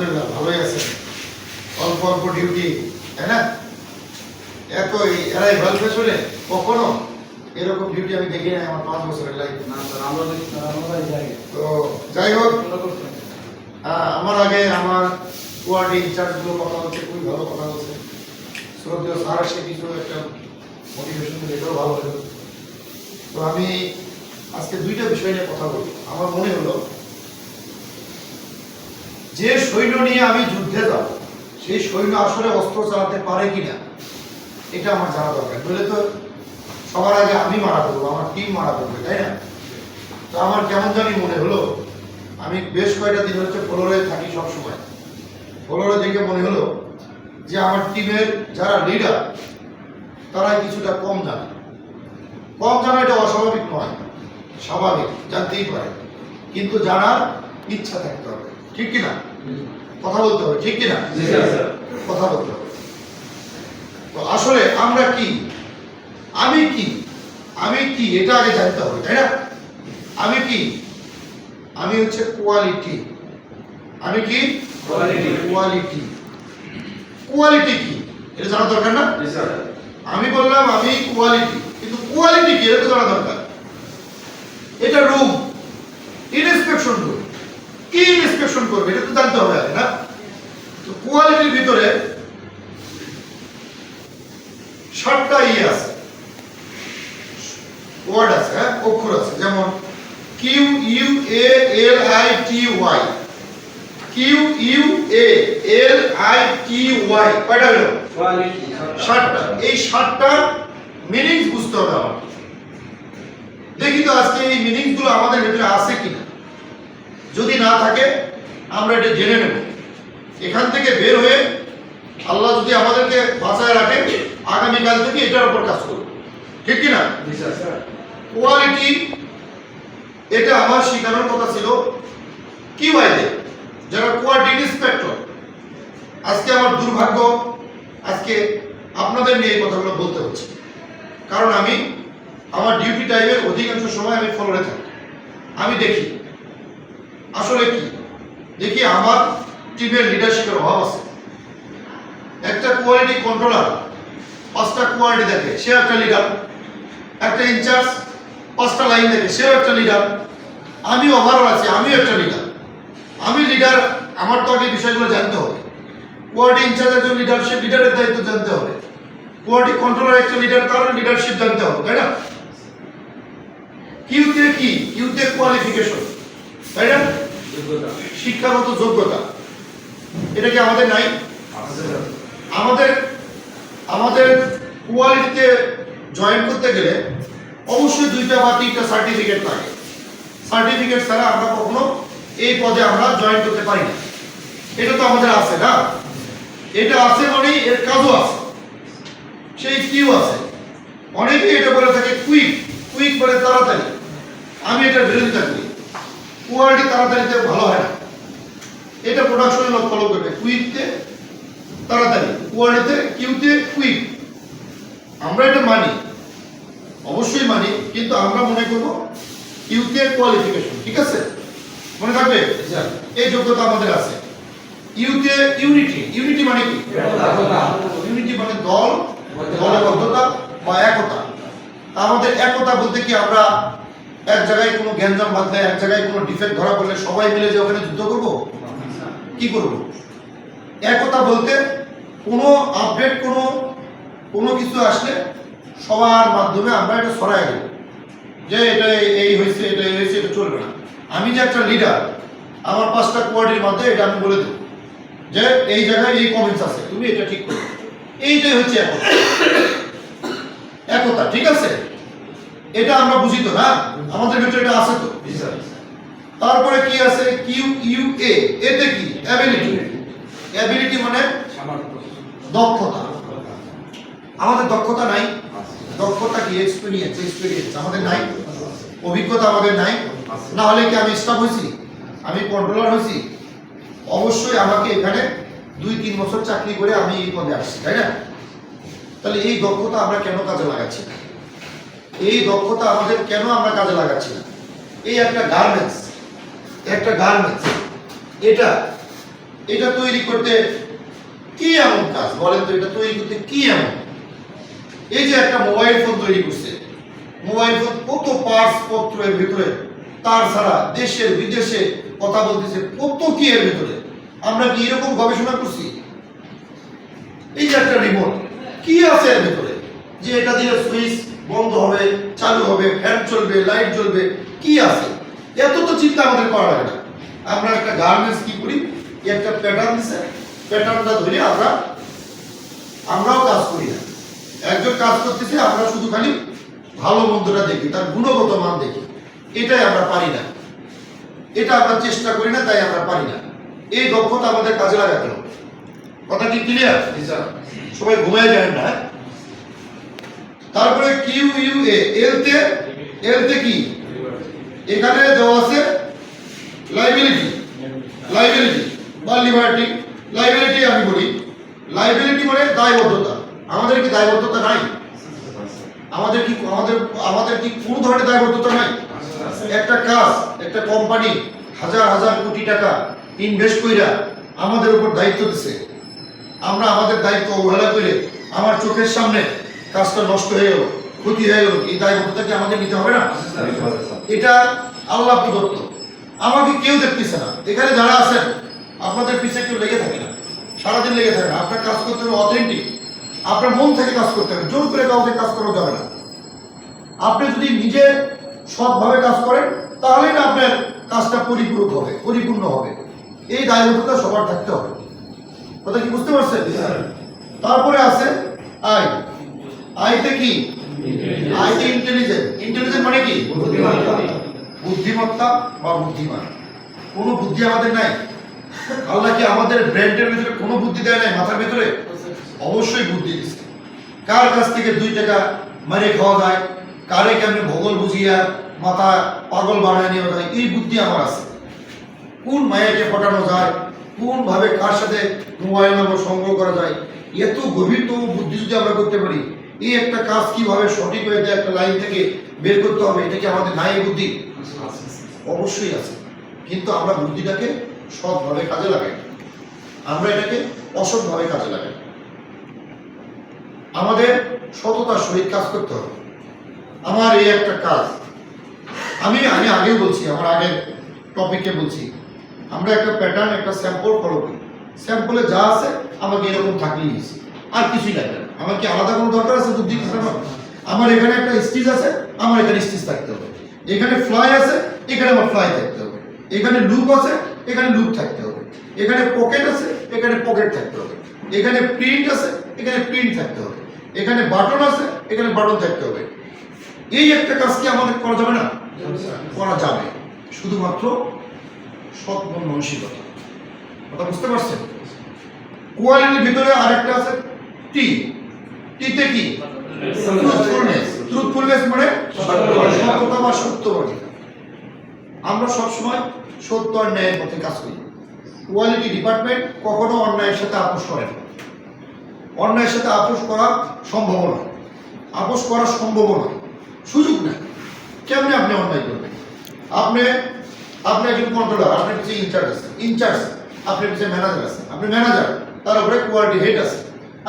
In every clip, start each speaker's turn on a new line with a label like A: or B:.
A: আলহামদুলিল্লাহ ভালোই আছে। অল্প অল্প ডিউটি, তাই না? এত এরাই ভাল পেছনে কখনো এরকম ডিউটি আমি দেখি নাই আমার 5 বছরের লাইফ। তো যাই হোক, আমার আগে আমার কোয়ার্ডি ইনচার্জগুলো কথা হচ্ছে, খুবই ভালো কথা বলছে। শ্রদ্ধেয় স্যার এসে কিছু একটা মোটিভেশন দিলে এটাও ভালো হলো। তো আমি আজকে দুইটা বিষয় নিয়ে কথা বলবো। আমার মনে হলো যে সৈন্য নিয়ে আমি যুদ্ধে যাব, সেই সৈন্য আসলে অস্ত্র চালাতে পারে কিনা এটা আমার জানা দরকার। বলে তো সবার আগে আমি মারা পড়বো, আমার টিম মারা পড়বে, তাই না? তো আমার কেমন জানি মনে হলো, আমি বেশ কয়েকটা দিন হচ্ছে ফ্লোরে থাকি সবসময়, ফ্লোরে দেখে মনে হলো যে আমার টিমের যারা লিডার তারা কিছুটা কম জানে। কম জানা এটা অস্বাভাবিক নয়, স্বাভাবিক, জানতেই পারে, কিন্তু জানার ইচ্ছা থাকতে হবে। ঠিক কিনা? কথা বলতে হবে, ঠিক কিনা? কথা বলতে হবে। তো আসলে আমরা কি, আমি কি, আমি কি এটা আগে জানতে হবে, তাই না? আমি কি? আমি হচ্ছে কোয়ালিটি। আমি কি? কোয়ালিটি। কোয়ালিটি কি এটা জানা দরকার না? আমি বললাম আমি কোয়ালিটি, কিন্তু কোয়ালিটি কি এটা জানা দরকার। এটা রুম, ইনস্পেকশন রুম, কি ইনস্পেকশন করবে এটা তো জানতে হবে আগে, না? তো কোয়ালিটির ভিতরে 7টা আছে, ওয়ার্ড আছে, হ্যাঁ, অক্ষর আছে। যেমন Q U A L I T Y, Q U A L I T Y, কয়টা হলো? 7টা। এই 7টার মিনিংস বুঝতে হবে আমার। দেখি তো আজকে এই মিনিংস গুলো আমাদের ভিতরে আছে কিনা। যদি না থাকে আমরা এটা জেনে নেব। এখান থেকে বের হয়ে আল্লাহ যদি আমাদেরকে বাঁচায় রাখে, আগামীকাল থেকে এটার উপর কাজ করব। ঠিক কিনা? কোয়ালিটি এটা আমার শেখানোর কথা ছিল কিউআইতে, যারা কোয়ালিটি ইন্সপেক্টর। আজকে আমার দুর্ভাগ্য, আজকে আপনাদের নিয়ে এই কথাগুলো বলতে হচ্ছে, কারণ আমি আমার ডিউটি টাইমের অধিকাংশ সময় আমি ফ্লোরে থাকি। আমি দেখি আসলে কি, দেখি আমার টিমের লিডারশিপের অভাব আছে। একটা কোয়ালিটি কন্ট্রোলার 5টা কোয়ালিটি দেখে, সে একটা লিডার। একটা ইনচার্জ 5টা লাইন দেখে, সেও একটা লিডার। আমি ওভারঅল আছি, আমিও একটা লিডার। আমি লিডার, আমার তো আগে বিষয়গুলো জানতে হবে। কোয়ালিটি ইনচার্জ একজন লিডার, সে লিডারের দায়িত্ব জানতে হবে। কোয়ালিটি কন্ট্রোলার একটা লিডার, তার লিডারশিপ জানতে হবে, তাই না? কিউতে কি? কিউতে কোয়ালিফিকেশন, তাই না? শিক্ষাগত যোগ্যতা। এটা কি আমাদের নাই? আমাদের আমাদের কোয়ালিটিতে জয়েন করতে গেলে অবশ্যই 2টা বা 3টা সার্টিফিকেট লাগে। সার্টিফিকেট ছাড়া আমরা কখনো এই পদে আমরা জয়েন করতে পারি না। এটা তো আমাদের আছে না? এটা আছে মানে এর কাজও আছে, সেই কিউ আছে। অনেকে এটা বলে থাকে কুইক, কুইক মানে তাড়াতাড়ি। আমি এটা বিরোধিতা করি। কোয়ালিটি তাড়াতাড়িতে ভালো হয় না, এটা প্রোডাকশনের লোক ফলো করবে। কুইকতে তাড়াতাড়ি, কোয়ালিটিতে কিউতে কুইক। আমরা এটা মানি, অবশ্যই মানি, কিন্তু আমরা মনে করবো কিউতে কোয়ালিফিকেশন। ঠিক আছে, মনে থাকবে? এই যোগ্যতা আমাদের আছে। ইউতে ইউনিটি, ইউনিটি মানে কি? ইউনিটি মানে দল, দলবদ্ধতা বা একতা। আমাদের একতা বলতে কি, আমরা এক জায়গায় কোনো গ্যাঞ্জাম বাঁধলে, এক জায়গায় কোনো ডিফেক্ট ধরা পড়লে সবাই মিলে যে ওখানে যুদ্ধ করবো? কি করবো? একতা বলতে কোনো আপডেট, কোনো কিছু আসলে সবার মাধ্যমে আমরা এটা ছড়াই দেব যে এটা এই হয়েছে, এটা এই হয়েছে, এটা চলবে না। আমি যে একটা লিডার, আমার 5টা কোয়ার্ডির মধ্যে এটা আমি বলে দেবো যে এই জায়গায় এই কমেন্টস আছে, তুমি এটা ঠিক করো। এইটাই হচ্ছে একতা। একতা, ঠিক আছে? এটা আমরা বুঝি তো, না? আমাদের ভিতরে এটা আছে তো। তারপরে কি আছে? কিউ ইউ এ, এতে কি? অ্যাবিলিটি। অ্যাবিলিটি মানে দক্ষতা। আমাদের দক্ষতা নাই। দক্ষতা কি? এক্সপেরিয়েন্স। এক্সপেরিয়েন্স আমাদের নাই, অভিজ্ঞতা আমাদের নাই। না হলে কি আমি স্টাফ হয়েছি, আমি কন্ট্রোলার হয়েছি? অবশ্যই আমাকে এখানে 2-3 বছর চাকরি করে আমি এই পদে আসছি, তাই না? তাহলে এই দক্ষতা আমরা কেন কাজে লাগাচ্ছি না? এই দক্ষতা আমাদের কেন আমরা কাজে লাগাচ্ছি না? এই একটা গার্মেন্টস, এটা এটা তৈরি করতে কি এমন কাজ বলেন তো, এটা তৈরি করতে কি এমন? এই যে একটা মোবাইল ফোন তৈরি করছে, মোবাইল ফোন কত পার্টস পত্র এর ভিতরে, তার ছাড়া দেশের বিদেশে কথা বলতেছে, কত কি এর ভিতরে। আমরা কি এরকম গবেষণা করছি? এই যে একটা রিমোট, কি আছে এর ভিতরে যে এটা দিয়ে সুইচ বন্ধ হবে, চালু হবে, ফ্যান চলবে, লাইট জ্বলবে, কি আছে? এত তো চিন্তা আমাদের করা লাগে না। আমরা একটা গার্মেন্টস কি করি, একটা প্যাটার্ন দিছে, প্যাটার্নটা ধরে আমরাও কাজ করি না। একজন কাজ করতেছে, আমরা শুধু খালি ভালো মন্দটা দেখি, তার গুণগত মান দেখি, এটাই আমরা পারি না। এটা আমরা চেষ্টা করি না, তাই আমরা পারি না। এই দক্ষতা আমাদের কাজে লাগাতে হবে। কথা কি ক্লিয়ার? সবাই ঘুমায় যায় না। তারপরে কিউ ইউ এ, এলতে কি এখানে দেওয়া আছে লাইবিলিটি, লাইবিলিটি বা লিবার্টি। লাইবিলিটি আমি বলি, লাইবিলিটি মানে দায়বদ্ধতা। আমাদের কি দায়বদ্ধতা নাই? আমাদের কি কোন ধরনের দায়বদ্ধতা নাই? একটা কাজ, একটা কোম্পানি হাজার হাজার কোটি টাকা ইনভেস্ট কইরা আমাদের উপর দায়িত্ব দিছে, আমরা আমাদের দায়িত্ব অবহেলা করে আমার চোখের সামনে কাজটা নষ্ট হয়ে গেল, ক্ষতি হয়ে গেল, এই দায়বদ্ধতা কি আমাদের নিতে হবে না? এটা আল্লাহ প্রদত্ত, আমাকে কেউ দেখতেছে না। এখানে যারা আছেন আপনাদের পিছিয়ে কেউ লেগে থাকে না, সারাদিন লেগে থাকে না। আপনার কাজ করতে হবে অথেন্টিক, আপনার মন থেকে কাজ করতে হবে, জোর করে কাউকে কাজ করা যাবে না। আপনি যদি নিজে সৎভাবে কাজ করেন তাহলে না আপনার কাজটা পরিপূর্ণ হবে। এই দায়বদ্ধতা সবার থাকতে হবে। কথা কি বুঝতে পারছেন? তারপরে আছে আই। আইতে কি? আইতে ইন্টেলিজেন্ট। ইন্টেলিজেন্ট মানে কি? বুদ্ধিমত্তা বা বুদ্ধিমান। কোনো বুদ্ধি আমাদের নাই? আল্লাহ কি আমাদের ব্রেনের ভিতরে কোনো বুদ্ধি দেয় নাই? মাথার ভিতরে অবশ্যই বুদ্ধি দিচ্ছে। কার কাছ থেকে 2 টাকা মারে খাওয়া যায়, কারে কেমনে ভূগোল বুঝিয়া মাথা পাগল বানায় নেওয়া যায়, এই বুদ্ধি আমার আছে। কোন মায়াকে পটানো যায়, কোন ভাবে কার সাথে মোবাইল নম্বর সংগ্রহ করা যায়, এত গভীরতম বুদ্ধি যদি আমরা করতে পারি, এই একটা কাজ কিভাবে সঠিক হয়ে একটা লাইন থেকে বের করতে হবে, এটা কি আমাদের নাই বুদ্ধি? অবশ্যই আছে। কিন্তু আমরা বুদ্ধিটাকে সৎভাবে কাজে লাগাই, আমরা এটাকে অসৎভাবে কাজে লাগাই। আমাদের সততার সহিত কাজ করতে হবে। আমার এই একটা কাজ, আমি আগেও বলছি, আমার আগের টপিকে বলছি, আমরা একটা প্যাটার্ন, একটা স্যাম্পল ফলো করি। স্যাম্পলে যা আছে আমাকে এরকম থাকলেই হয়েছে, আর কিছুই লাগবে না। আমার কি আলাদা কোনো দরকার আছে বুদ্ধি খাটানোর? আমার এখানে একটা স্টিচ আছে, আমার এখানে স্টিচ থাকতে হবে। এখানে ফ্লাই আছে, এখানে আমার ফ্লাই থাকতে হবে। এখানে লুপ আছে, এখানে লুপ থাকতে হবে। এখানে পকেট আছে, এখানে পকেট থাকতে হবে। এখানে প্রিন্ট আছে, এখানে প্রিন্ট থাকতে হবে। এখানে বাটন আছে, এখানে বাটন থাকতে হবে। এই একটা কাজ কি আমাদের করা যাবে না? করা যাবে, শুধুমাত্র সৎ মন মানসিকতা। কথা বুঝতে পারছেন? কোয়ালিটির ভিতরে আরেকটা আছে টি। টিতে কি? ট্রুথফুলনেস। ট্রুথফুলনেস মানে সত্যতা বা সত্যবাদী। আমরা সবসময় সত্য আর ন্যায়ের পথে কাজ করি। কোয়ালিটি ডিপার্টমেন্ট কখনো অন্যায়ের সাথে আপোষ করে না। অন্যায়ের সাথে আপোষ করা সম্ভব নয়, আপোষ করা সম্ভব নয়, সুযোগ নেই। কেমনে আপনি অন্যায় করবেন? আপনি একজন কন্ট্রোলার, আপনার পিছিয়ে ইনচার্জ, আপনার পিছিয়ে ম্যানেজার আছে, আপনি ম্যানেজার, তার উপরে কোয়ালিটি হেড আছে।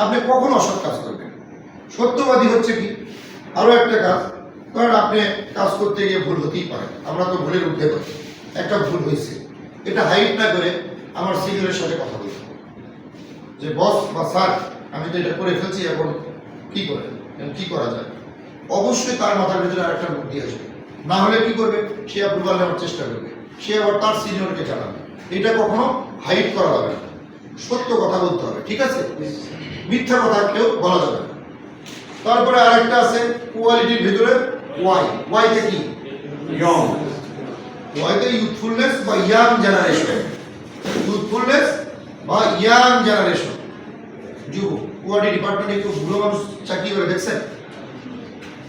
A: আপনি কখন অসৎ কাজ করবেন? সত্যবাদী হচ্ছে কি আরো একটা কাজ। কারণ আপনি কাজ করতে গিয়ে ভুল হতেই পারে, আমরা তো ভুলের উঠতে পারি। একটা ভুল হয়েছে, এটা হাইট না করে আমার সিনিয়রের সাথে কথা বলতে হবে যে বস বা স্যার, আমি তো এটা করে ফেলছি, এখন কি করা যায়? অবশ্যই তার মাথার ভিতরে আরেকটা বুদ্ধি আসবে। না হলে কি করবে? সে অ্যাপ্রুভাল নেওয়ার চেষ্টা করবে, সে আবার তার সিনিয়রকে জানাবে। এটা কখনো হাইড করা যাবে না, সত্য কথা বলতে হবে, ঠিক আছে? মিথ্যা কথা কেউ বলা যাবে না। তারপরে আরেকটা আছে কোয়ালিটির ভিতরে ওয়াইতে কি? ইয়ং। ওয়াইতে ইউথফুলনেস বা ইয়াং জেনারেশন। ইউথফুলনেস বা ইয়াং জেনারেশন, যুব। কোয়ালিটি ডিপার্টমেন্টে কেউ বুড়ো মানুষ চাকরি করে দেখছেন?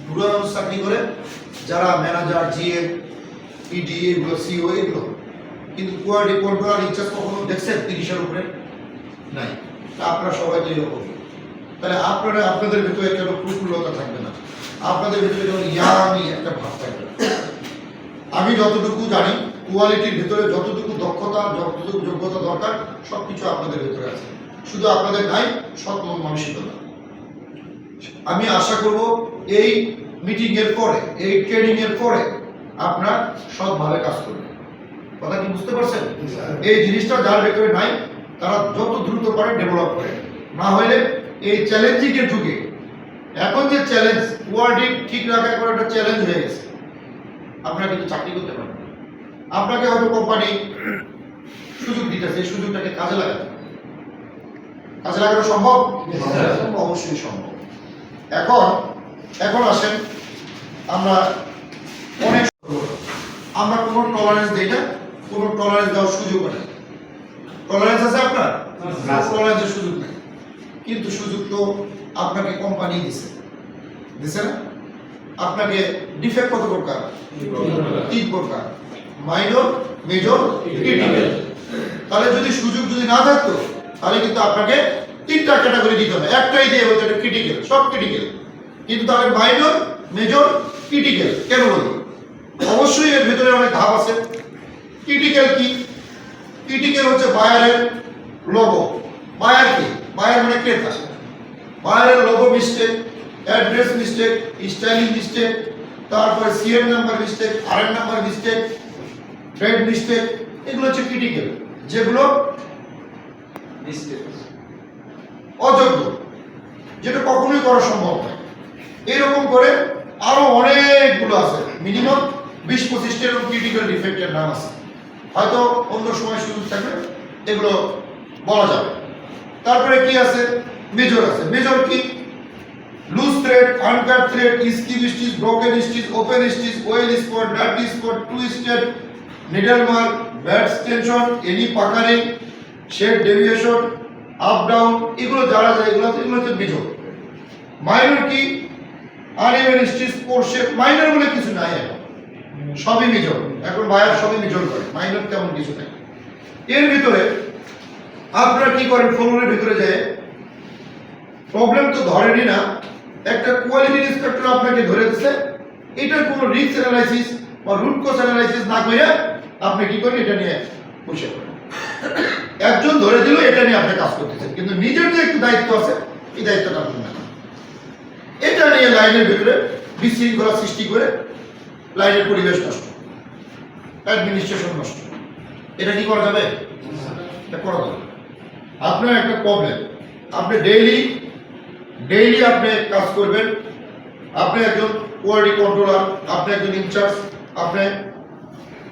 A: বুড়ো মানুষ চাকরি করে যারা ম্যানেজার, জিএম, ইডি, এগুলো সিও, এগুলো। কিন্তু কোয়ালিটি কন্ট্রোলার ইনচার্জ কখনো দেখছেন 30-এর উপরে? নাই। আপনারা সবাই তো এরকম। তাহলে আপনাদের ভিতরে কেন প্রফুল্লতা থাকবে না? আপনাদের ভিতরে যেমন ইয়ামি একটা ভাব থাকবে। আমি যতটুকু জানি কোয়ালিটির ভিতরে যতটুকু দক্ষতা, যতটুকু যোগ্যতা দরকার সবকিছু আপনাদের ভিতরে আছে, শুধু আপনাদের নাই সৎ মন মানসিকতা। আমি আশা করব এই মিটিং এর পরে, এই ট্রেনিং এর পরে আপনারা সৎভাবে কাজ করবেন। কথা কি বুঝতে পারছেন? এই জিনিসটা যার ভেতরে নাই তারা যত দ্রুত পারে ডেভেলপ করে, না হলে এই চ্যালেঞ্জিং এর যুগে এখন যে চ্যালেঞ্জ কোয়ালিটি ঠিক রাখা করে একটা চ্যালেঞ্জ হয়ে গেছে। আপনারা কিন্তু চাকরি করতে পারবেন, আপনাকে হয়তো কোম্পানি সুযোগ দিতেছে, এই সুযোগটাকে কাজে লাগাতে, কাজে লাগানো সম্ভব? অবশ্যই সম্ভব। এখন আসেন, আমরা কোনো টলারেন্স দেই না, কোনো টলারেন্স দেওয়ার সুযোগ নেই। টলারেন্স আছে আপনার? টলারেন্সের সুযোগ নেই, কিন্তু সুযোগ তো আপনাকে কোম্পানি দিছে না? আপনাকে ডিফেক্ট কত প্রকার? 3 প্রকার, মাইনর, মেজর, ক্রিটিক্যাল। তাহলে যদি সুযোগ না থাকতো তাহলে কিন্তু আপনাকে 3টা ক্যাটাগরি দিতে হবে, একটাই দিয়ে বলতে এটা ক্রিটিক্যাল, সব ক্রিটিক্যাল। কিন্তু তাহলে মাইনর, মেজর, ক্রিটিক্যাল কেন বলবো? অবশ্যই এর ভিতরে অনেক ধাপ আছে। ক্রিটিক্যাল কি? ক্রিটিক্যাল হচ্ছে বায়ারের লোগো। বায়ার কি? বায়ার মানে ক্রেতা। বায়ারের logo mistake, address mistake, styling mistake, তারপরে CM number mistake, RN number mistake, trade mistake, এগুলো হচ্ছে ক্রিটিক্যাল, যেগুলো অযোগ্য, যেটা কখনোই করা সম্ভব নয়। এরকম করে আরো অনেকগুলো আছে, মিনিমাম 20-25টা এরকম ক্রিটিক্যাল ডিফেক্টের নাম আছে, হয়তো অন্য সময় সুযোগ থাকবে এগুলো বলা যাবে। তারপরে কি আছে? মেজর আছে। মেজর কি? Loose thread, uncut thread, skip stitch, broken stitch, open stitch, oil spot, dirty spot, twisted, needle mark, bad tension, any puckering, shade deviation, up down, এগুলো যারা যায় এগুলো হচ্ছে মেজর। মাইনর কি? আনইভেন স্টিচ, পোর্শে, minor বলে কিছু নাই, এখন সবই মেজর। এখন বায়ার সবই মেজর করে, মাইনর তেমন কিছু নাই। এর ভিতরে আপনারা কি করেন? ফ্লোরের ভিতরে যায় প্রবলেম তো ধরেনি না, একটা কোয়ালিটি ইন্সপেক্টর আপনাকে ধরে দিচ্ছে, এটার কোনো রিস্ক অ্যানালাইসিস বা রুট কজ অ্যানালাইসিস না করে আপনি কি করেন? এটা নিয়ে বসে পড়েন। একজন ধরে দিল, এটা নিয়ে আপনি কাজ করতেছেন, কিন্তু নিজের যে একটু দায়িত্ব আছে এই দায়িত্বটা আপনি না, এটা নিয়ে লাইনের ভিতরে বিশৃঙ্খলা সৃষ্টি করে লাইনের পরিবেশ নষ্ট, অ্যাডমিনিস্ট্রেশন নষ্ট, এটা কি করা যাবে? এটা করা যাবে। আপনার একটা প্রবলেম, আপনি ডেইলি আপনি কাজ করবেন, আপনি একজন কোয়ালিটি কন্ট্রোলার, আপনি একজন ইনচার্জ, আপনি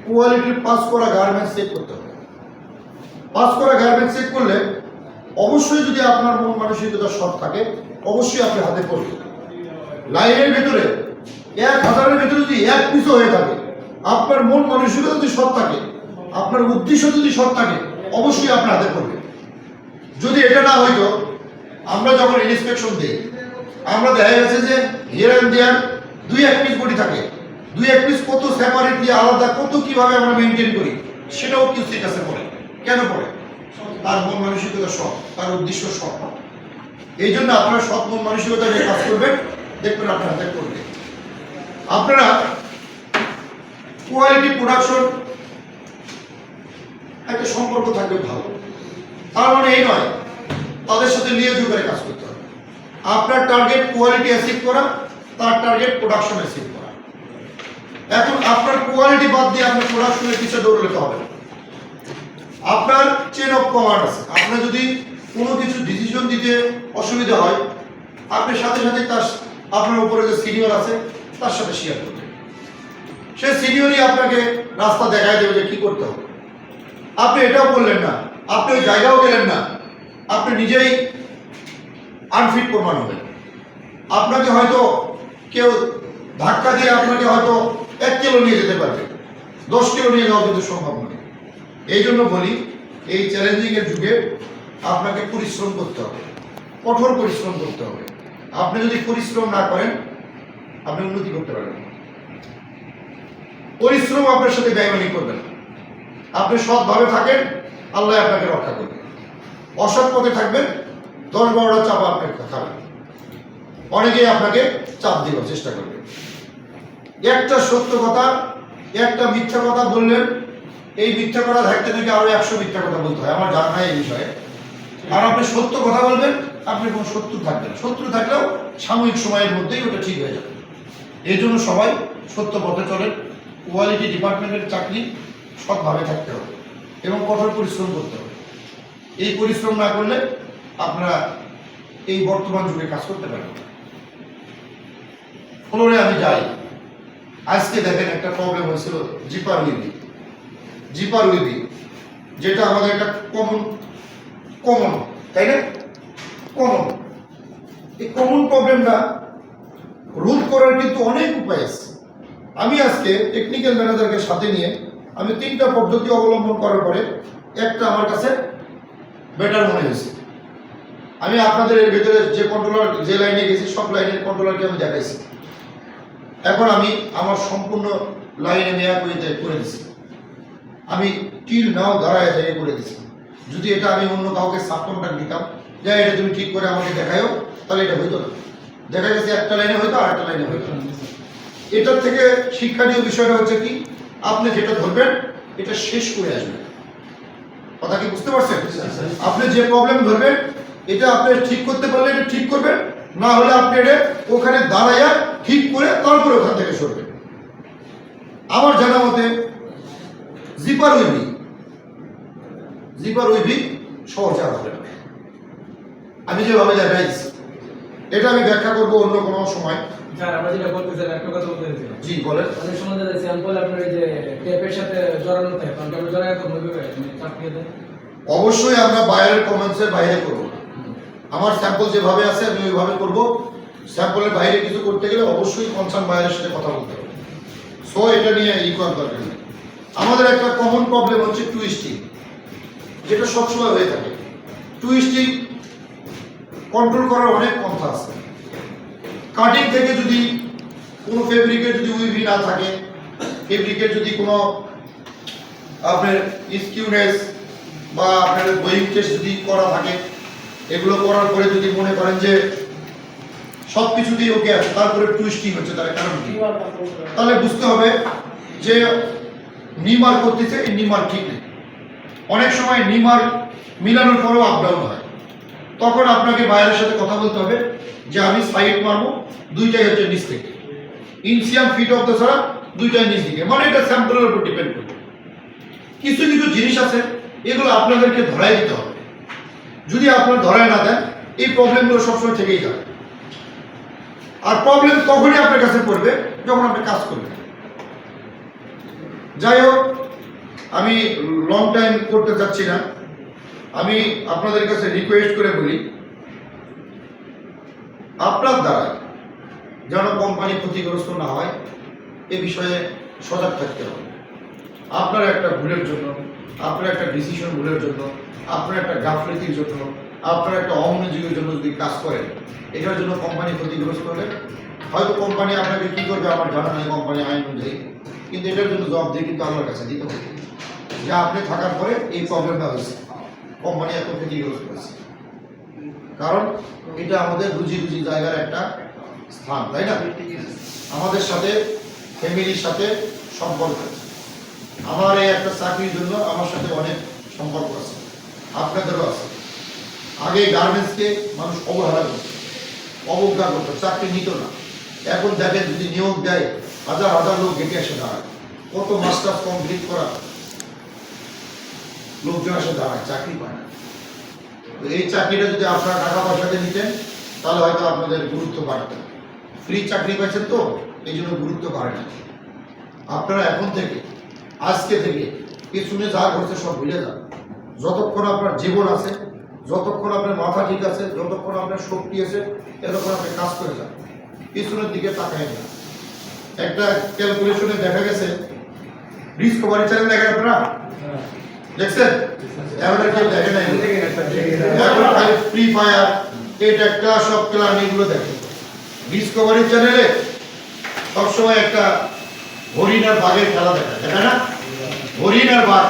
A: কোয়ালিটির পাস করা গার্মেন্টস চেক করতে হবে। পাস করা গার্মেন্টস চেক করলে অবশ্যই যদি আপনার মন মানসিকতা সৎ থাকে, অবশ্যই আপনি হাতে পড়বেন। লাইনের ভিতরে 1000-এর ভিতরে যদি 1 পিসও হয়ে থাকে, আপনার মন মানসিকতা যদি সৎ থাকে, আপনার উদ্দেশ্য যদি সৎ থাকে, অবশ্যই আপনার হাতে পড়বে। যদি এটা না হইতো, আমরা যখন ইন্সপেকশন দিই, আমরা দেখা গেছে যে here and there 2-1 piece body থাকে, 2-1 পিস কত সেপারেটলি আলাদা, কত কিভাবে আমরা মেনটেন করি, সেটাও কিউসির কাছে পড়ে। কেন পড়ে? তার মন মানসিকতা সৎ, তার উদ্দেশ্য সৎ। এই জন্য আপনারা সৎ মন মানসিকতা নিয়ে কাজ করবেন, দেখবেন আপনার হাতে করবে। আপনারা কোয়ালিটি প্রোডাকশন একটা সম্পর্ক থাকবে ভালো, তার মানে এই নয় তাদের সাথে লিয়াজ করে কাজ করতে হবে। আপনার টার্গেট কোয়ালিটি অ্যাচিভ করা, তার টার্গেট প্রোডাকশন অ্যাচিভ করা। এখন আপনার কোয়ালিটি বাদ দিয়ে আপনার প্রোডাকশনের পিছনে দৌড়লে তো হবে। আপনার চেন অফ কমান্ড আছে, আপনি যদি কোনো কিছু ডিসিশন দিতে অসুবিধা হয়, আপনি সাথে সাথে তার আপনার উপরে যে সিনিয়র আছে তার সাথে শেয়ার করবেন। সে সিনিয়রই আপনাকে রাস্তা দেখায় দেবে যে কি করতে হবে। আপনি এটাও বললেন না, আপনি ওই জায়গাও গেলেন না, আপনি নিজেই আনফিট প্রমাণ হবেন। আপনাকে হয়তো কেউ ধাক্কা দিয়ে আপনাকে হয়তো 1 কিলো নিয়ে যেতে পারবে, 10 কিলো নিয়ে যাওয়া কিন্তু সম্ভব নয়। এই জন্য বলি, এই চ্যালেঞ্জিং এর যুগে আপনাকে পরিশ্রম করতে হবে, কঠোর পরিশ্রম করতে হবে। আপনি যদি পরিশ্রম না করেন, আপনি উন্নতি করতে পারবেন না। পরিশ্রম আপনার সাথে বেইমানি করবে না। আপনি সৎভাবে থাকেন, আল্লাহ আপনাকে রক্ষা করবে। অসৎ পথে থাকবেন, 10-12টা চাপ আপনার খাবেন, অনেকেই আপনাকে চাপ দেওয়ার চেষ্টা করবে। একটা সত্য কথা, একটা মিথ্যা কথা বললেন, এই মিথ্যা কথা থাকতে নাকি আরো 100 মিথ্যা কথা বলতে হয়, আমার জানা নাই এই বিষয়ে। আর আপনি সত্য কথা বলবেন, আপনি কোনো শত্রু থাকবে না। শত্রু থাকলেও সাময়িক সময়ের মধ্যেই ওটা ঠিক হয়ে যাবে। এই জন্য সবাই সত্য পথে চলেন। কোয়ালিটি ডিপার্টমেন্টের চাকরি সৎভাবে থাকতে হবে এবং কঠোর পরিশ্রম করতে হবে। এই পরিশ্রম না করলে আপনারা এই বর্তমান যুগে কাজ করতে পারেন। ফ্লোরে আমি যাই, আজকে দেখেন একটা প্রবলেম হয়েছিল জিপার উইবি, যেটা আমাদের একটা কমন, তাই না? এই কমন প্রবলেমটা রোধ করার কিন্তু অনেক উপায় আছে। আমি আজকে টেকনিক্যাল ম্যানেজারকে সাথে নিয়ে আমি 3টা পদ্ধতি অবলম্বন করার পরে একটা আমার কাছে বেটার মনে হয়েছে। আমি আপনাদের এর ভেতরে যে কন্ট্রোলার, যে লাইনে গেছি সব লাইনের কন্ট্রোলারকে আমি দেখাইছি। এখন আমি আমার সম্পূর্ণ লাইনে নেওয়া করে দিচ্ছি। আমি টিল নাও দাঁড়ায় জায়গায় করে দিচ্ছি। যদি এটা আমি অন্য কাউকে সাব কন্ট্রাক্ট দিতাম, যে এটা তুমি ঠিক করে আমাকে দেখায়ও, তাহলে এটা হইতো না। দেখা গেছে একটা লাইনে হয়তো আর একটা লাইনে হইতো। এটার থেকে শিক্ষণীয় বিষয়টা হচ্ছে কি, আপনি যেটা ধরবেন এটা শেষ করে আসবেন। কথা কি বুঝতে পারছেন? আপনি যে প্রবলেম ধরবেন এটা আপনি ঠিক করতে পারলে এটা ঠিক করবেন, না হলে আপনি এটা ওখানে দাঁড়াইয়া ঠিক করে তারপরে ওখান থেকে সরবেন। আমার জানা মতে জিপার উইবি সহজে হবে না। আমি যেভাবে দেখাইছি এটা আমি ব্যাখ্যা করবো অন্য কোনো সময়।
B: স্যার আমরা যেটা বলতেছেন একটা কথা বলতেছিলাম।
A: জি বলেন।
B: অনেক সময় যে স্যাম্পল আপনার এই যে টেপের সাথে জড়ানো থাকে, কারণ টেপের জড়ায় তো মুভি চাপিয়ে দেয়।
A: অবশ্যই আমরা বাইরের কমেন্টসের বাইরে করব। আমার স্যাম্পল যেভাবে আছে আমি ওইভাবে করব। স্যাম্পলের বাইরে কিছু করতে গেলে অবশ্যই কনসার্ন বাইরের সাথে কথা বলতে হবে। সো এটা নিয়ে করার দরকার নেই। আমাদের একটা কমন প্রবলেম হচ্ছে টুইস্টিং, যেটা সবসময় হয়ে থাকে। টুইস্টিং কন্ট্রোল করার অনেক পন্থা আছে। কাটিং থেকে যদি কোনো ফেব্রিকের যদি উইভি না থাকে, ফেব্রিকের যদি কোনো আপনার স্কিউনেস বা আপনার বোয়িং টেস্ট যদি করা থাকে, এগুলো করার পরে যদি মনে করেন যে সব কিছুতেই ওকে আছে, তারপরে টুইস্টিং হচ্ছে, তার কারণ কি? তাহলে বুঝতে হবে যে নিমার করতেছে, এই নিমার ঠিক নেই। অনেক সময় নিমার মিলানোর পরেও আপ ডাউন হয়, তখন আপনাকে বাইরের সাথে কথা বলতে হবে যে আমি সাইড মারবো, দুইটাই হচ্ছে নিচ থেকে, ইনসিয়াম ফিট অফ দ্য ছাড়া দুইটাই নিচ দিকে। মানে এটা স্যাম্পলের উপর ডিপেন্ড করবে। কিছু কিছু জিনিস আছে এগুলো আপনাদেরকে ধরাই দিতে হবে। যদি আপনার ধরায় না দেন এই প্রবলেমগুলো সবসময় থেকেই যাবে। আর প্রবলেম তখনই আপনার কাছে পড়বে যখন আপনি কাজ করবেন। যাই হোক, আমি লং টাইম করতে চাচ্ছি না। আমি আপনাদের কাছে রিকোয়েস্ট করে বলি, আপনার দ্বারা যেন কোম্পানি ক্ষতিগ্রস্ত না হয় এ বিষয়ে সজাগ থাকতে হবে। আপনার একটা ভুলের জন্য, আপনার একটা ডিসিশন ভুলের জন্য, আপনার একটা গাফলতির জন্য, আপনার একটা অমনোযোগের জন্য যদি কাজ করেন, এটার জন্য কোম্পানি ক্ষতিগ্রস্ত হলে হয়তো কোম্পানি আপনাকে কী করবে আমার জানা নেই কোম্পানি আইন অনুযায়ী, কিন্তু এটার জন্য জবাবদিহি কিন্তু আল্লাহর কাছে দিতে হবে যে আপনি থাকার পরে এই প্রবলেমটা হয়েছে, কোম্পানি এত ক্ষতিগ্রস্ত হয়েছে। কারণ এটা আমাদের রুজি জায়গার একটা স্থান, তাই না? আমাদের সাথে ফ্যামিলির সাথে সম্পর্ক আছে। আমার এই একটা চাকরির জন্য আমার সাথে অনেক সম্পর্ক আছে, আপনাদেরও আছে। আগে গার্মেন্টসকে মানুষ অবহেলা করত, অবজ্ঞা করতো, চাকরি নিত না। এখন দেখেন যদি নিয়োগ দেয় হাজার হাজার লোক গেটে এসে দাঁড়ায়। কত মাস্টার্স কমপ্লিট করা লোকজন এসে দাঁড়ায়, চাকরি পায় না। তো এই চাকরিটা যদি আপনারা টাকা পয়সাতে নিতেন তাহলে হয়তো আপনাদের গুরুত্ব বাড়ত। ফ্রি চাকরি পাইছেন তো এই জন্য গুরুত্ব বাড়ে না। আপনারা এখন থেকে, আজকে থেকে পেছনে যা করছে সব ভুলে যান। যতক্ষণ আপনার জীবন আছে, যতক্ষণ আপনার মাথা ঠিক আছে, যতক্ষণ আপনার শক্তি আছে, এতক্ষণ আপনি কাজ করে যান, পিছনের দিকে তাকায় না। একটা ক্যালকুলেশনে দেখা গেছে, ডিসকভারি চ্যানেল দেখেন আপনারা? দেখছেন? এখন কেউ দেখে নাই, এখন খালি ফ্রি ফায়ার, এটা ক্লাস অফ ক্লান এগুলো দেখে। ডিসকভারি চ্যানেলে সবসময় একটা হরিণ আর বাঘের খেলা দেখা যায় না? হরিণ আর বাঘ,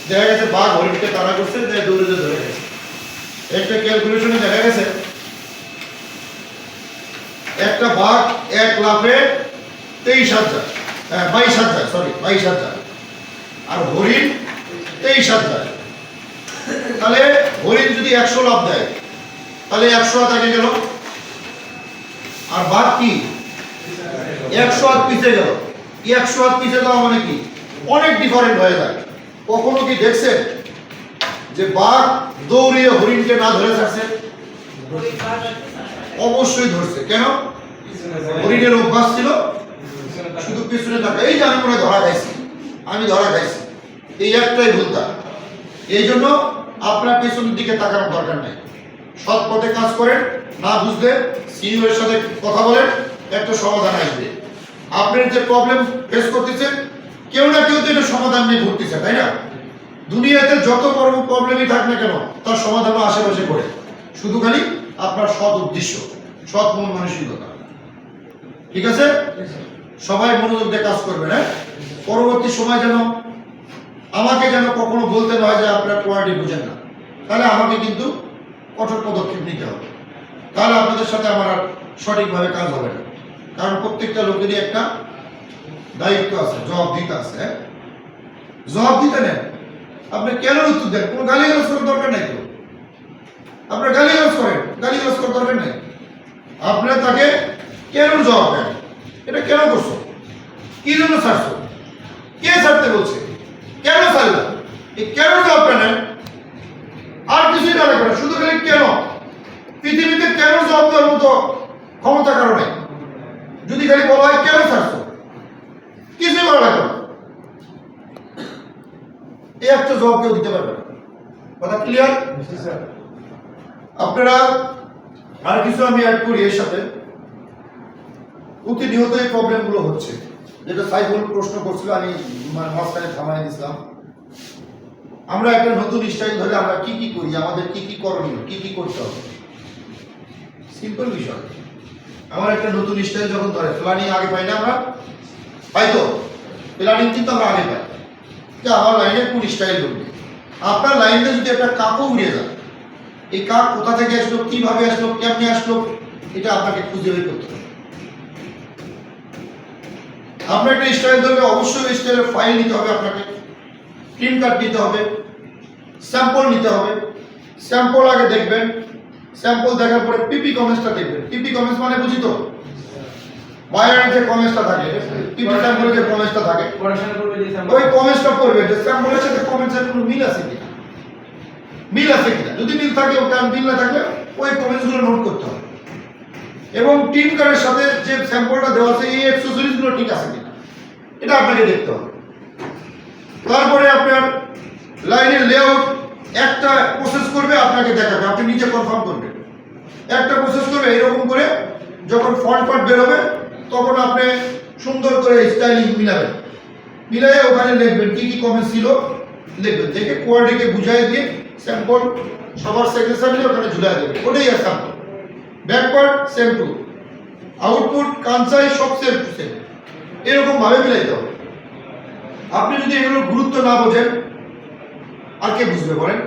A: দেখা গেছে বাঘ হরিণকে তাড়া করছে, দৌড়ে ধরে গেছে। একটা ক্যালকুলেশনে দেখা গেছে একটা বাঘ এক লাফে 22,000 আর হরিণ 23 হাত যায়। তাহলে হরিণ যদি 100 লাফ দেয় তাহলে 100 হাত আগে গেল, আর বাঘ কি 100 হাত পিছিয়ে গেল। 100 হাত পিছিয়ে যাওয়া মানে কি অনেক ডিফারেন্ট হয়ে যায়। কখনো কি দেখছেন যে বাঘ দৌড়িয়ে হরিণকে না ধরে ছাড়ছে? অবশ্যই ধরছে। কেন? হরিণের অভ্যাস ছিল শুধু পিছনে থাকা। এই যে আমি মনে হয় ধরা খাইছি, আমি ধরা খাইছি, এই একটাই ভুল তার। এই জন্য আপনার পেছনের দিকে তাকানোর দরকার নেই। সৎ পথে কাজ করেন, না বুঝলে সিইও এর সাথে কথা বলেন, একটা সমাধান আসবে। আপনার যে প্রবলেম ফেস করতেছেন, কেউ না কেউ তো এটা সমাধান নিয়ে ঘুরতেছে, তাই না? দুনিয়াতে যত বড় প্রবলেমই থাক না কেন তার সমাধানও আশেপাশে করে, শুধু খালি আপনার সৎ উদ্দেশ্য, সৎ মন মানসিকতা। ঠিক আছে? সবাই মনোযোগ দিয়ে কাজ করবেন। হ্যাঁ, পরবর্তী সময় যেন আমাকে কখনো বলতে না হয় যে আপনার কোয়ালিটি বুঝেন না, তাহলে আমাকে কিন্তু কঠোর পদক্ষেপ নিতে হবে। তাহলে আপনাদের সাথে আমার আর সঠিকভাবে কাজ হবে না। কারণ প্রত্যেকটা লোকেরই একটা দায়িত্ব আছে, জবাবদিহিতা আছে। হ্যাঁ, জবাব দিতে নেন। আপনি কেন উত্তর দেন? কোনো গালিগালাজ করার দরকার নাই তো। আপনার গালিগালাজ করেন, গালিগালাজ করার দরকার নেই। আপনার তাকে কেন জবাব দেন, এটা কেন করছো, কি জন্য ছাড়ছো, কে ছাড়তে বলছে, কেন ছাড়লেন, এই কেন জবাবটা নেন। আর কিছুই না লাগবে না, শুধু খালি কেন। পৃথিবীতে কেন জবাব দেওয়ার মতো ক্ষমতা কারো নেই। যদি খালি বলা হয় কেন ছাড়ছো, কিছুই বলা লাগবে না, এই একটা জবাব কেউ দিতে পারবে না। কথা ক্লিয়ার? আপনারা আর কিছু আমি অ্যাড করি এর সাথে। প্রতিনিয়ত এই প্রবলেমগুলো হচ্ছে, যেটা সাইফুল প্রশ্ন করছিল, আমি মাঝখানে থামাই দিয়েছিলাম। আমরা একটা নতুন স্টাইল ধরে আমরা কি কি করি, আমাদের কি কি করণীয়, কি কি করতে হবে। সিম্পল বিষয়। আমার একটা নতুন স্টাইল যখন ধরে, প্ল্যানিং আগে পাই না আমরা, পাই তো? প্ল্যানিং কিন্তু আমরা আগে পাই যে আমার লাইনে কোন স্টাইল ঢুকবে। আপনার লাইনে যদি একটা কাকও উড়ে যায়, এই কাক কোথা থেকে আসলো, কিভাবে আসলো, কেমনে আসলো, এটা আপনাকে খুঁজে বের করতে হবে। আপনার একটা স্টাইল ধরলে অবশ্যই স্টাইলের ফাইল নিতে হবে, আপনাকে প্রিন্ট কার্ড নিতে হবে, স্যাম্পল নিতে হবে। স্যাম্পল আগে দেখবেন, স্যাম্পল দেখার পরে পিপি কমেন্টসটা দেখবেন। পিপি কমেন্টস মানে বুঝি তো, বায়ারের যে কমেন্টসটা থাকে, পিপি স্যাম্পলের যে কমেন্টসটা থাকে, ওই কমেন্টসটা পড়বেন যে স্যাম্পলের সাথে কমেন্টসের কোনো মিল আছে কিনা, মিল আছে কিনা। যদি মিল থাকে ওটা, মিল না থাকলে ওই কমেন্টসগুলো নোট করতে হবে। এবং টিম কার্ডের সাথে যে স্যাম্পলটা দেওয়া আছে, এই অ্যাকসেসরিজগুলো ঠিক আছে কিনা, এটা আপনাকে দেখতে হবে। তারপরে আপনার লাইনের লেআউট একটা প্রসেস করবে, আপনাকে দেখাবে, আপনি নিজে কনফার্ম করবেন। একটা প্রসেস করবে এরকম করে, যখন ফন্ট পার্ট বের হবে তখন আপনি সুন্দর করে স্টাইলিং মিলাবেন, মিলাই ওখানে লিখবেন কি কি কমেন্ট ছিল, লিখবেন, দেখে কোয়ালিটিকে বুঝাই দিয়ে স্যাম্পল সবার সিগনেচার নিয়ে ওখানে ঝুলাই দেবেন। ওটাই আর sample. Backward same to, output কাঞ্চাই সব সেম টু সেম, এরকম ভাবে মিলাইতে হবে। আপনি যদি এগুলো গুরুত্ব না বোঝেন, আর কে বুঝবে বলেন?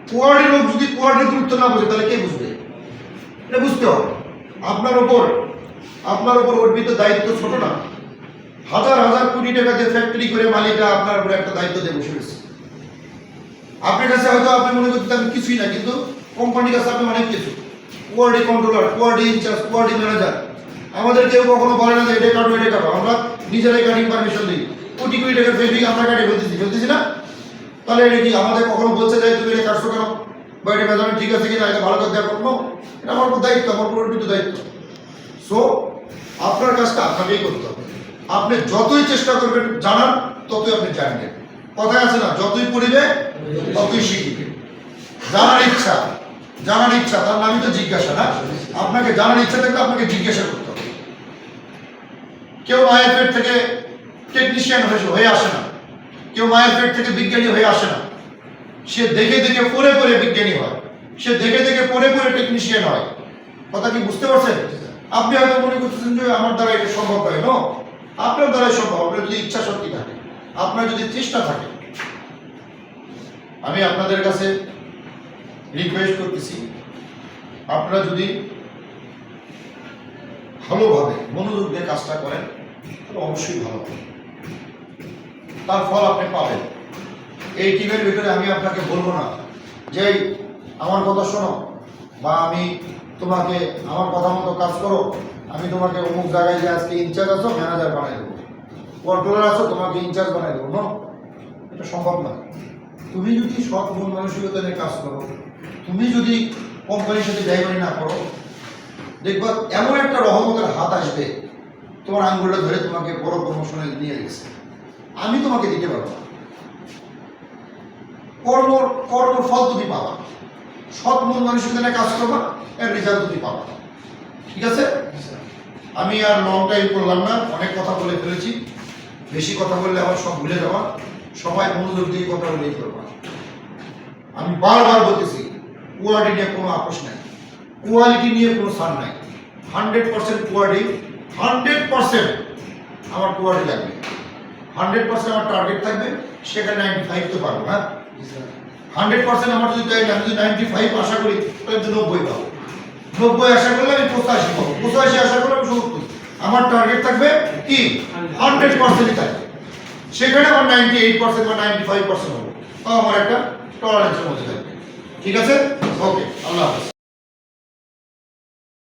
A: কোয়ার্ডের লোক যদি কোয়ার্ডের গুরুত্ব না বোঝে, তাহলে কে বুঝবে? এটা বুঝতে হবে। আপনার উপর অর্পিত দায়িত্ব ছোট না। হাজার হাজার কোটি টাকা যে ফ্যাক্টরি করে মালিকরা আপনার উপরে একটা দায়িত্ব দিয়ে বসে রয়েছে। আপনার কাছে হয়তো আপনি মনে করতে আমি কিছুই না, কিন্তু কোম্পানির কাছে আপনি অনেক কিছু। Quality controller, quality incharge, quality manager. আমাদের কেউ কখনো বলে না যে এটা কাটো এটা কাটো, আমরা নিজেরাই কাটিং পারমিশন দিই। কোটি কোটি টাকার ফেব্রিক আমরা কাটে ফেলতেছি না। তাহলে এটা কি আমাদের কখনো বলছে যে তুমি এটা কাটছো কেন, বা এটা মেজারমেন্ট ঠিক আছে কিনা, এটা ভালো করে দেওয়া করবো? এটা আমার উপর দায়িত্ব, আমার উপর অর্পিত দায়িত্ব। সো আপনার কাজটা আপনাকেই করতে হবে। আপনি যতই চেষ্টা করবেন জানার, ততই আপনি জানবেন। কথায় আছে না, যতই পড়িবে ততই শিখিবে। জানার ইচ্ছা তার নামই তো জিজ্ঞাসা না? আপনাকে জানার ইচ্ছা থাকলে আপনাকে জিজ্ঞাসা করতে হবে। কেউ মায়ের পেট থেকে টেকনিশিয়ান হয়ে আসে না, কেউ মায়ের পেট থেকে বিজ্ঞানী হয়ে আসে না। সে দেখে দেখে পড়ে পড়ে বিজ্ঞানী হয়, সে দেখে দেখে পড়ে পড়ে টেকনিশিয়ান হয়। কথা কি বুঝতে পারছেন? আপনি হয়তো মনে করতেছেন যে আমার দ্বারা এটা সম্ভব হয় না, আপনার দ্বারাই সম্ভব। আপনার যদি ইচ্ছা শক্তি থাকে, আপনার যদি চেষ্টা থাকে। আমি আপনাদের কাছে রিকোয়েস্ট করতেছি, আপনারা যদি ভালোভাবে মনোযোগ দিয়ে কাজটা করেন তাহলে অবশ্যই ভালো হবে, তার ফল আপনি পাবেন। এই টিমের ভিতরে আমি আপনাকে বলবো না যে আমার কথা শোনো বা আমি তোমাকে আমার কথা মতো কাজ করো, আমি তোমাকে অমুক জায়গায় যে আজকে ইনচার্জ আছো ম্যানেজার বানাই দেবো, কন্ট্রোলার আছো তোমাকে ইনচার্জ বানাই দেবো। না, এটা সম্ভব না। তুমি যদি সৎ মন মানসিকতা নিয়ে কাজ করো, তুমি যদি কোম্পানির সাথে ড্রাইভারি না করো, দেখবা এমন একটা রহমতের হাত আসবে তোমার আঙ্গুলটা ধরে তোমাকে বড় প্রমোশনে নিয়ে গেছে। আমি তোমাকে দিতে পারবো না। কর্মর ফল তুমি পাবা, সৎ মন মানসিকতা নিয়ে কাজ করবা, এর রেজাল্ট তুমি পাবা। ঠিক আছে, আমি আর লং টাইম করলাম না, অনেক কথা বলে ফেলেছি। বেশি কথা বললে আবার সব ভুলে যাওয়া, সবাই মনোযোগ দিয়ে কথা বলেই করবা। আমি বারবার বলতেছি কোয়ালিটি নিয়ে কোনো আপোষ নাই, কোয়ালিটি নিয়ে কোনো সার নাই। 100% কোয়ালিটি, 100% আমার কোয়ালিটি লাগবে, 100% আমার টার্গেট থাকবে, সেখানে 95 তো পারবো। হ্যাঁ, 100% আমার যদি চাই, আমি যদি 95 আশা করি তাহলে তো 90 পাবো, 90 আশা করলে আমি 85 পাবো, 85 আশা করলে আমি 70। আমার টার্গেট থাকবে কি 100%ই থাকবে, সেখানে আমার 98% বা 95% হবে, তাও আমার একটা টলারেন্সের মধ্যে থাকবে। ঠিক আছে, ওকে, আল্লাহ হাফেজ।